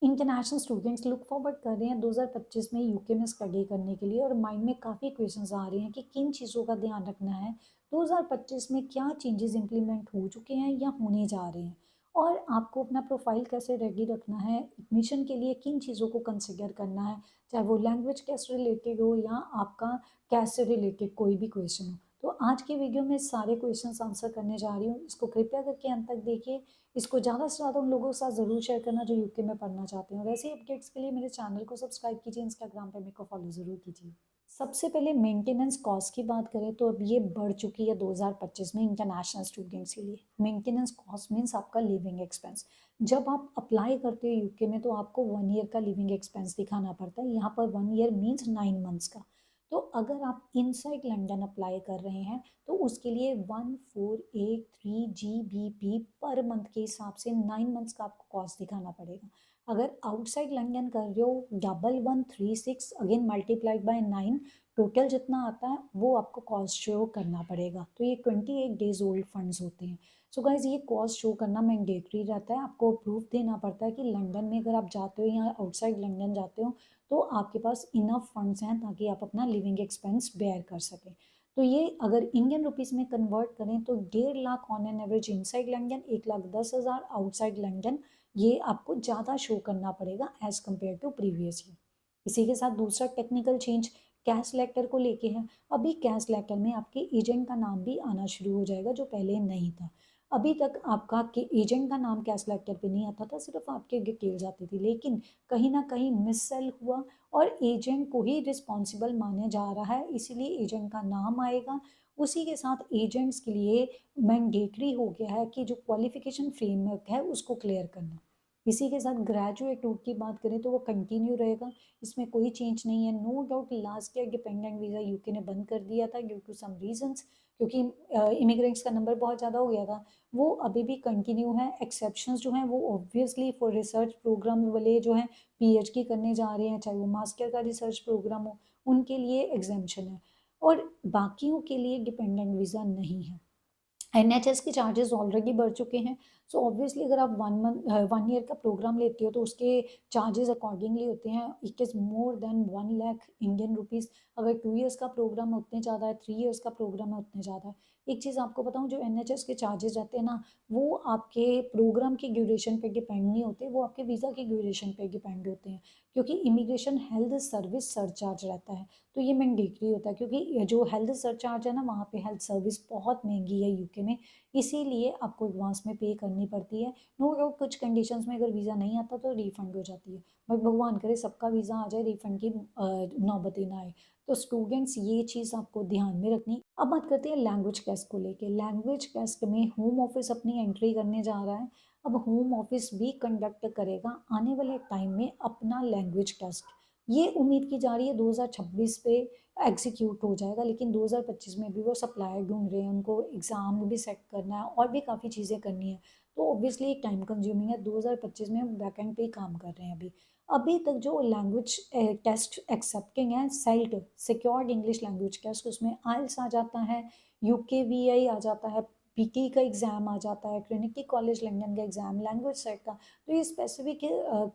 International students look forward कर रहे हैं 2025 में यूके में स्टडी करने के लिए और माइंड में काफ़ी क्वेश्चंस आ रहे हैं कि किन चीज़ों का ध्यान रखना है, 2025 में क्या चेंजेस इंप्लीमेंट हो चुके हैं या होने जा रहे हैं, और आपको अपना प्रोफाइल कैसे रेडी रखना है, एडमिशन के लिए किन चीज़ों को कंसिडर करना है, चाहे वो लैंग्वेज कैसे रिलेटेड हो या आपका कैसे रिलेटेड कोई भी क्वेश्चन हो। तो आज की वीडियो में सारे क्वेश्चंस आंसर करने जा रही हूँ, इसको कृपया करके अंत तक देखिए। इसको ज़्यादा से ज़्यादा उन लोगों के साथ ज़रूर शेयर करना जो यूके में पढ़ना चाहते हैं, और ऐसे अपडेट्स के लिए मेरे चैनल को सब्सक्राइब कीजिए, इंस्टाग्राम पे मेरे को फॉलो ज़रूर कीजिए। सबसे पहले मेंटेनेंस कॉस्ट की बात करें तो अब ये बढ़ चुकी है 2025 में इंटरनेशनल स्टूडेंट्स के लिए। मेंटेनेंस कॉस्ट मीन्स आपका लिविंग एक्सपेंस। जब आप अप्लाई करते हो यूके में तो आपको 1 ईयर का लिविंग एक्सपेंस दिखाना पड़ता है। यहाँ पर 1 ईयर मीन्स 9 मंथ्स का। तो अगर आप इनसाइड लंदन अप्लाई कर रहे हैं तो उसके लिए 1483 GBP पर मंथ के हिसाब से 9 मंथ्स का आपको कॉस्ट दिखाना पड़ेगा। अगर आउटसाइड लंदन कर रहे हो 1136 अगेन मल्टीप्लाइड बाय 9, टोटल जितना आता है वो आपको कॉस्ट शो करना पड़ेगा। तो ये 28 डेज ओल्ड फंड्स होते हैं। सो गाइज ये कॉस्ट शो करना मैंडेटरी रहता है, आपको प्रूफ देना पड़ता है कि लंदन में अगर आप जाते हो या आउटसाइड लंदन जाते हो तो आपके पास इनफ फंड्स हैं ताकि आप अपना लिविंग एक्सपेंस बेयर कर सकें। तो ये अगर इंडियन रुपीस में कन्वर्ट करें तो 1.5 lakh on an average inside London, 1,10,000 outside London, ये आपको ज़्यादा शो करना पड़ेगा as compare to previous year. इसी के साथ दूसरा टेक्निकल चेंज कैश लेटर को लेके है। अभी कैश लेटर में आपके एजेंट का नाम भी आना शुरू हो जाएगा जो पहले नहीं था। अभी तक आपका एजेंट का नाम कैश लेटर पे नहीं आता था, सिर्फ आपके डिटेल्स आती थी, लेकिन कहीं ना कहीं मिससेल हुआ और एजेंट को ही रिस्पॉन्सिबल माना जा रहा है, इसीलिए एजेंट का नाम आएगा। उसी के साथ एजेंट्स के लिए मैंडेटरी हो गया है कि जो क्वालिफिकेशन फ्रेमवर्क है उसको क्लियर करना। इसी के साथ ग्रेजुएट रूट की बात करें तो वो कंटिन्यू रहेगा, इसमें कोई चेंज नहीं है। No doubt last year dependent visa UK ने बंद कर दिया था ड्यू टू सम रीजंस, क्योंकि इमिग्रेंट्स का नंबर बहुत ज़्यादा हो गया था। वो अभी भी कंटिन्यू है। एक्सेप्शंस जो हैं वो ऑब्वियसली फॉर रिसर्च प्रोग्राम वाले जो हैं पीएचडी करने जा रहे हैं, चाहे वो मास्टर का रिसर्च प्रोग्राम हो, उनके लिए एग्जेम्पशन है, और बाकियों के लिए डिपेंडेंट वीज़ा नहीं है। एनएचएस के चार्जेस ऑलरेडी बढ़ चुके हैं। सो ऑब्वियसली अगर आप 1 ईयर का प्रोग्राम लेते हो तो उसके चार्जेस अकॉर्डिंगली होते हैं। It is more than 1 lakh Indian rupees. अगर 2 ईयर्स का प्रोग्राम है उतने ज़्यादा है, 3 ईयर्स का प्रोग्राम है उतने ज़्यादा है। एक चीज़ आपको बताऊं, जो एनएचएस के चार्जेस रहते हैं ना, वो आपके प्रोग्राम की ड्यूरेशन पे डिपेंड नहीं होते, वो आपके वीज़ा की ड्यूरेशन पे डिपेंड होते हैं, क्योंकि इमिग्रेशन हेल्थ सर्विस सरचार्ज रहता है। तो ये मैंडेटरी होता है, क्योंकि जो हेल्थ सरचार्ज है ना, वहाँ पे हेल्थ सर्विस बहुत महंगी है यूके में, इसीलिए आपको एडवांस में पे करनी पड़ती है। नो डाउट कुछ कंडीशंस में अगर वीज़ा नहीं आता तो रिफंड हो जाती है, बट भगवान करे सबका वीज़ा आ जाए, रिफंड की नौबत ही ना आए। तो स्टूडेंट्स ये चीज़ आपको ध्यान में रखनी। अब बात करते हैं लैंग्वेज टेस्ट को लेके। लैंग्वेज टेस्ट में होम ऑफिस अपनी एंट्री करने जा रहा है। अब होम ऑफिस भी कंडक्ट करेगा आने वाले टाइम में अपना लैंग्वेज टेस्ट। ये उम्मीद की जा रही है 2026 पे एग्जीक्यूट हो जाएगा, लेकिन 2025 में भी वो सप्लायर ढूंढ रहे हैं, उनको एग्ज़ाम भी सेट करना है और भी काफ़ी चीज़ें करनी है। तो ऑब्वियसली एक टाइम कंज्यूमिंग है। 2025 में हम बैकएंड पे ही काम कर रहे हैं। अभी अभी तक जो लैंग्वेज टेस्ट एक्सेप्टिंग है, SELT secured English language test, उसमें आइल्स आ जाता है, यूकेवीआई आ जाता है, पीटी का एग्ज़ाम आ जाता है, ट्रिनिटी कॉलेज लंदन का एग्ज़ाम, लैंग्वेज सेट का। तो ये स्पेसिफिक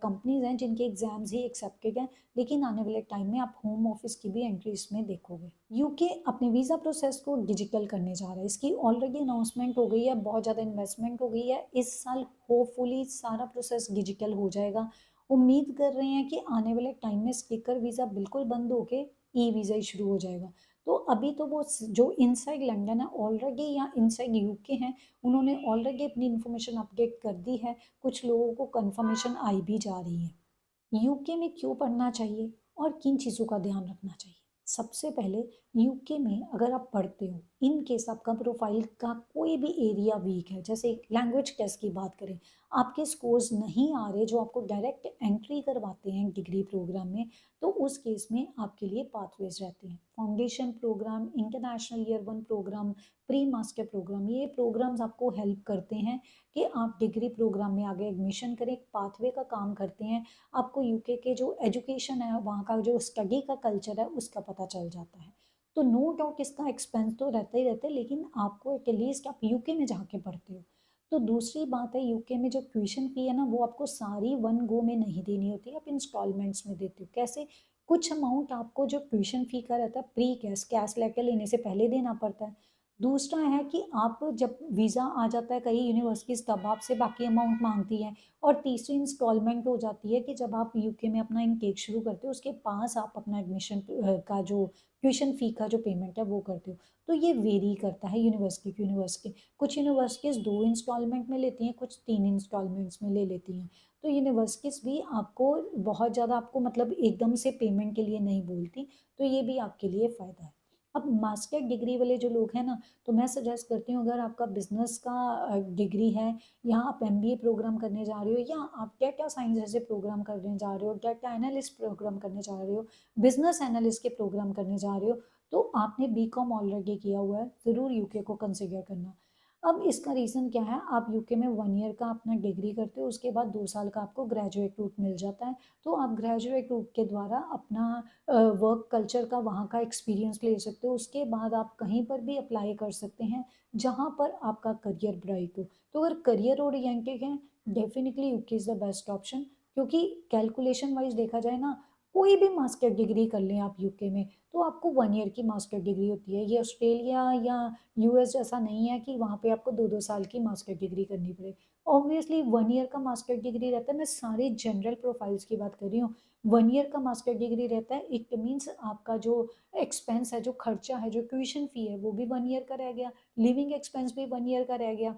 कंपनीज हैं जिनके एग्जाम्स ही एक्सेप्टेड हैं, लेकिन आने वाले टाइम में आप होम ऑफिस की भी एंट्री इसमें देखोगे। यूके अपने वीज़ा प्रोसेस को डिजिटल करने जा रहा है, इसकी ऑलरेडी अनाउंसमेंट हो गई है, बहुत ज़्यादा इन्वेस्टमेंट हो गई है। इस साल होपफुली सारा प्रोसेस डिजिटल हो जाएगा। उम्मीद कर रहे हैं कि आने वाले टाइम में स्टिकर वीज़ा बिल्कुल बंद होके ई वीज़ा ही शुरू हो जाएगा। तो अभी तो वो जो इनसाइड लंदन है ऑलरेडी या इनसाइड यूके हैं, उन्होंने ऑलरेडी अपनी इन्फॉर्मेशन अपडेट कर दी है। कुछ लोगों को कंफर्मेशन आई भी जा रही है। यूके में क्यों पढ़ना चाहिए और किन चीज़ों का ध्यान रखना चाहिए। सबसे पहले, यूके में अगर आप पढ़ते हो, इन केस आपका प्रोफाइल का कोई भी एरिया वीक है, जैसे लैंग्वेज टेस्ट की बात करें, आपके स्कोर्स नहीं आ रहे जो आपको डायरेक्ट एंट्री करवाते हैं डिग्री प्रोग्राम में, तो उस केस में आपके लिए पाथवेज रहते हैं। Foundation programme, international year 1 programme, pre master programme, ये प्रोग्राम्स आपको हेल्प करते हैं कि आप डिग्री प्रोग्राम में आगे एडमिशन करें, एक पाथवे का काम करते हैं। आपको यूके के जो एजुकेशन है, वहाँ का जो स्टडी का कल्चर है, उसका पता चल जाता है। तो नो डाउट इसका एक्सपेंस तो रहता ही रहता है, लेकिन आपको एटलीस्ट आप यूके में जाके पढ़ते हो तो दूसरी बात है, यूके में जो ट्यूशन फ़ी है ना, वो आपको सारी वन गो में नहीं देनी होती, आप इंस्टॉलमेंट्स में देते हो। कैसे? कुछ अमाउंट आपको जो ट्यूशन फ़ी का रहता है प्री कैश, कैश लेकर लेने से पहले देना पड़ता है। दूसरा है कि आप जब वीज़ा आ जाता है कई यूनिवर्सिटीज़, तब आपसे बाकी अमाउंट माँगती हैं। और तीसरी इंस्टॉलमेंट हो जाती है कि जब आप यूके में अपना इनटेक शुरू करते हो, उसके पास आप अपना एडमिशन का जो ट्यूशन फ़ी का जो पेमेंट है वो करते हो। तो ये वेरी करता है यूनिवर्सिटी टू यूनिवर्सिटी। कुछ यूनिवर्सिटीज़ 2 इंस्टॉलमेंट में लेती हैं, कुछ 3 इंस्टॉलमेंट्स में ले लेती हैं। तो यूनिवर्सिटीज़ भी आपको बहुत ज़्यादा आपको मतलब एकदम से पेमेंट के लिए नहीं बोलती, तो ये भी आपके लिए फ़ायदा है। अब मास्टर डिग्री वाले जो लोग हैं ना, तो मैं सजेस्ट करती हूँ, अगर आपका बिज़नेस का डिग्री है, या आप एमबीए प्रोग्राम करने जा रहे हो, या आप डेटा साइंस जैसे प्रोग्राम करने जा रहे हो, डेटा एनालिस्ट प्रोग्राम करने जा रहे हो, बिज़नेस एनालिस्ट के प्रोग्राम करने जा रहे हो, तो आपने बीकॉम ऑलरेडी किया हुआ है, ज़रूर यूके को कंसिडर करना। अब इसका रीज़न क्या है, आप यूके में 1 ईयर का अपना डिग्री करते हो, उसके बाद 2 साल का आपको ग्रेजुएट रूट मिल जाता है। तो आप ग्रेजुएट रूट के द्वारा अपना वर्क कल्चर का वहाँ का एक्सपीरियंस ले सकते हो। उसके बाद आप कहीं पर भी अप्लाई कर सकते हैं, जहाँ पर आपका करियर ब्राइट हो। तो अगर करियर ओरिएंटेड हैं, definitely UK is the best option, क्योंकि कैलकुलेशन वाइज़ देखा जाए ना, कोई भी मास्टर डिग्री कर लें आप यूके में, तो आपको 1 ईयर की मास्टर डिग्री होती है। ये ऑस्ट्रेलिया या यूएस जैसा नहीं है कि वहाँ पे आपको 2-2 साल की मास्टर डिग्री करनी पड़े। ऑब्वियसली 1 ईयर का मास्टर डिग्री रहता है, मैं सारे जनरल प्रोफाइल्स की बात कर रही हूँ। 1 ईयर का मास्टर डिग्री रहता है, इट मीन्स आपका जो एक्सपेंस है, जो खर्चा है, जो ट्यूशन फ़ी है, वो भी 1 ईयर का रह गया, लिविंग एक्सपेंस भी 1 ईयर का रह गया।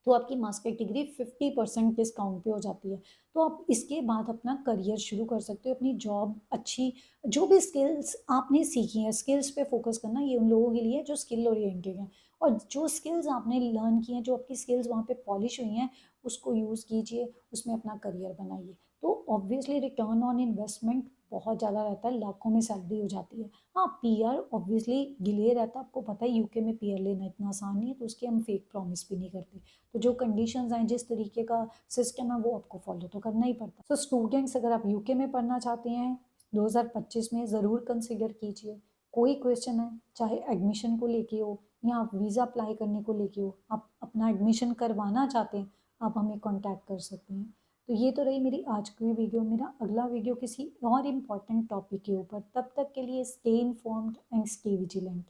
तो आपकी मास्टर डिग्री 50% डिस्काउंट पे हो जाती है। तो आप इसके बाद अपना करियर शुरू कर सकते हो, अपनी जॉब अच्छी, जो भी स्किल्स आपने सीखी हैं, स्किल्स पे फोकस करना, ये उन लोगों के लिए जो स्किल ओरिएंटेड हैं। और जो स्किल्स आपने लर्न की हैं, जो आपकी स्किल्स वहाँ पे पॉलिश हुई हैं, उसको यूज़ कीजिए, उसमें अपना करियर बनाइए। तो ऑब्वियसली रिटर्न ऑन इन्वेस्टमेंट बहुत ज़्यादा रहता है, लाखों में सैलरी हो जाती है। हाँ, पीआर ऑब्वियसली डिले रहता है, आपको पता है यूके में पीआर लेना इतना आसान नहीं है, तो उसके हम फेक प्रॉमिस भी नहीं करते। तो जो कंडीशंस हैं, जिस तरीके का सिस्टम है, वो आपको फॉलो तो करना ही पड़ता है। सो स्टूडेंट्स, अगर आप यूके में पढ़ना चाहते हैं 2025 में, ज़रूर कंसिडर कीजिए। कोई क्वेश्चन है, चाहे एडमिशन को लेके हो, या आप वीज़ा अप्लाई करने को लेके हो, आप अपना एडमिशन करवाना चाहते हैं, आप हमें कॉन्टैक्ट कर सकते हैं। तो ये तो रही मेरी आज की वीडियो। मेरा अगला वीडियो किसी और इम्पॉर्टेंट टॉपिक के ऊपर। तब तक के लिए stay informed and stay vigilant.